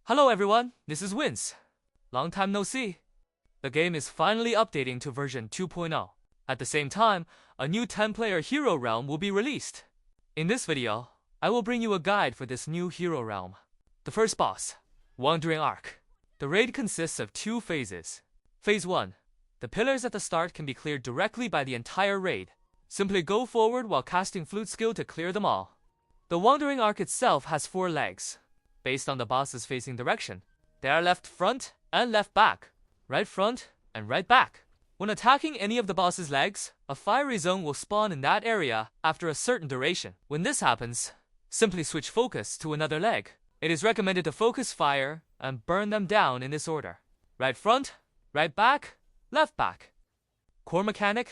Hello everyone, this is Wins. Long time no see. The game is finally updating to version 2.0. At the same time, a new 10-player hero realm will be released. In this video, I will bring you a guide for this new hero realm. The first boss, Wandering Ark. The raid consists of two phases. Phase 1. The pillars at the start can be cleared directly by the entire raid. Simply go forward while casting flute skill to clear them all. The Wandering Ark itself has 4 legs. Based on the boss's facing direction, they are left front and left back, right front and right back. When attacking any of the boss's legs, a fiery zone will spawn in that area after a certain duration. When this happens, simply switch focus to another leg. It is recommended to focus fire and burn them down in this order: right front, right back, left back. Core mechanic,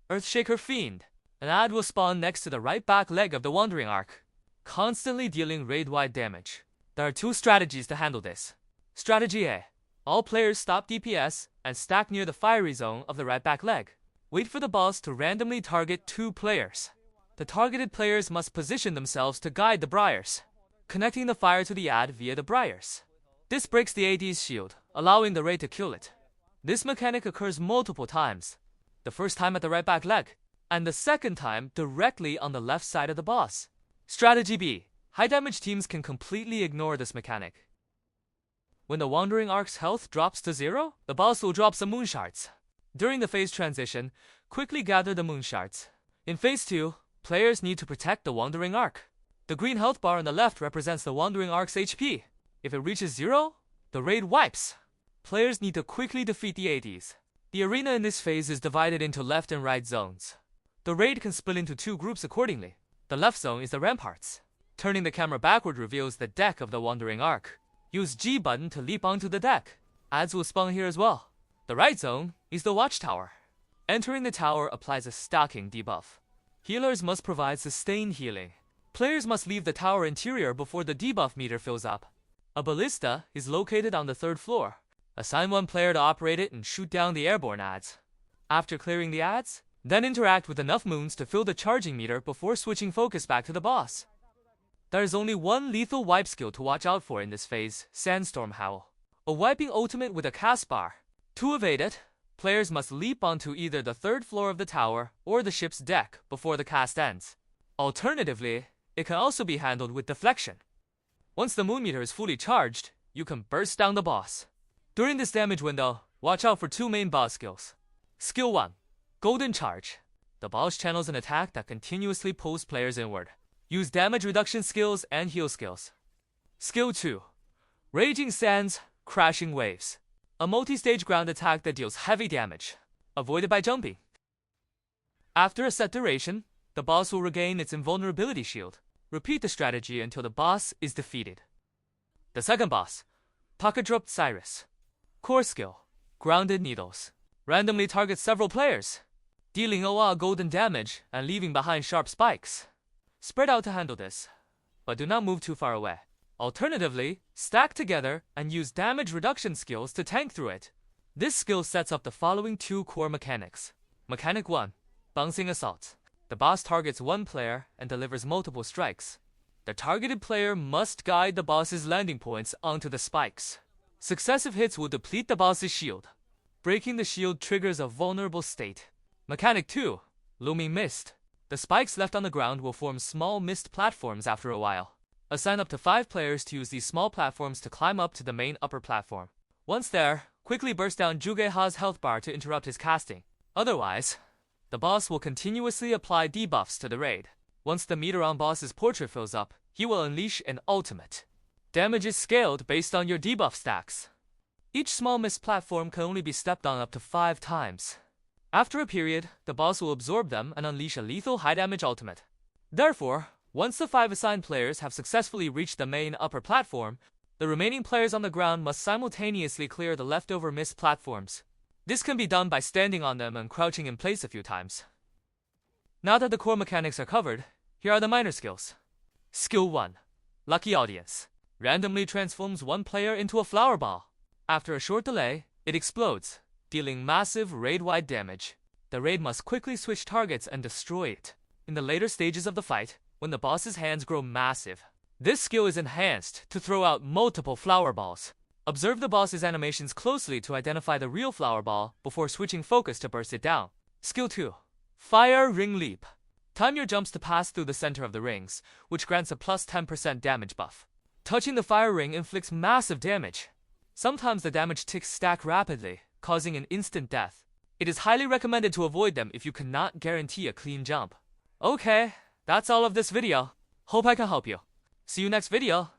Earthshaker Fiend. An ad will spawn next to the right back leg of the Wandering Ark, constantly dealing raid-wide damage. There are 2 strategies to handle this. Strategy A. All players stop DPS and stack near the fiery zone of the right back leg. Wait for the boss to randomly target 2 players. The targeted players must position themselves to guide the briars, connecting the fire to the ad via the briars. This breaks the AD's shield, allowing the raid to kill it. This mechanic occurs multiple times. The first time at the right back leg, and the second time directly on the left side of the boss. Strategy B. High damage teams can completely ignore this mechanic. When the Wandering Ark's health drops to 0, the boss will drop some moon shards. During the phase transition, quickly gather the moon shards. In phase 2, players need to protect the Wandering Ark. The green health bar on the left represents the Wandering Ark's HP. If it reaches 0, the raid wipes. Players need to quickly defeat the ADs. The arena in this phase is divided into left and right zones. The raid can split into 2 groups accordingly. The left zone is the ramparts. Turning the camera backward reveals the deck of the Wandering Ark. Use G button to leap onto the deck. Ads will spawn here as well. The right zone is the watchtower. Entering the tower applies a stacking debuff. Healers must provide sustained healing. Players must leave the tower interior before the debuff meter fills up. A ballista is located on the 3rd floor. Assign 1 player to operate it and shoot down the airborne ads. After clearing the ads, then interact with enough moons to fill the charging meter before switching focus back to the boss. There is only 1 lethal wipe skill to watch out for in this phase, Sandstorm Howl. A wiping ultimate with a cast bar. To evade it, players must leap onto either the 3rd floor of the tower or the ship's deck before the cast ends. Alternatively, it can also be handled with deflection. Once the moon meter is fully charged, you can burst down the boss. During this damage window, watch out for 2 main boss skills. Skill 1. Golden Charge. The boss channels an attack that continuously pulls players inward. Use damage reduction skills and heal skills. Skill 2. Raging Sands, Crashing Waves. A multi-stage ground attack that deals heavy damage, avoided by jumping. After a set duration, the boss will regain its invulnerability shield. Repeat the strategy until the boss is defeated. The second boss, Pocket Dropped Cyrus. Core skill, Grounded Needles. Randomly target several players, dealing OA golden damage and leaving behind sharp spikes. Spread out to handle this, but do not move too far away. Alternatively, stack together and use damage reduction skills to tank through it. This skill sets up the following 2 core mechanics. Mechanic 1. Bouncing Assault. The boss targets 1 player and delivers multiple strikes. The targeted player must guide the boss's landing points onto the spikes. Successive hits will deplete the boss's shield. Breaking the shield triggers a vulnerable state. Mechanic 2. Looming Mist. The spikes left on the ground will form small mist platforms after a while. Assign up to 5 players to use these small platforms to climb up to the main upper platform. Once there, quickly burst down Jugeha's health bar to interrupt his casting. Otherwise, the boss will continuously apply debuffs to the raid. Once the meter on boss's portrait fills up, he will unleash an ultimate. Damage is scaled based on your debuff stacks. Each small mist platform can only be stepped on up to 5 times. After a period, the boss will absorb them and unleash a lethal high-damage ultimate. Therefore, once the 5 assigned players have successfully reached the main upper platform, the remaining players on the ground must simultaneously clear the leftover mist platforms. This can be done by standing on them and crouching in place a few times. Now that the core mechanics are covered, here are the minor skills. Skill 1. Lucky Audience. Randomly transforms 1 player into a flower ball. After a short delay, it explodes, dealing massive raid-wide damage. The raid must quickly switch targets and destroy it. In the later stages of the fight, when the boss's hands grow massive, This skill is enhanced to throw out multiple flower balls. Observe the boss's animations closely to identify the real flower ball before switching focus to burst it down. Skill 2. Fire Ring Leap. Time your jumps to pass through the center of the rings, which grants a plus 10% damage buff. Touching the fire ring inflicts massive damage. Sometimes the damage ticks stack rapidly, causing an instant death. It is highly recommended to avoid them if you cannot guarantee a clean jump. Okay, that's all of this video. Hope I can help you. See you next video.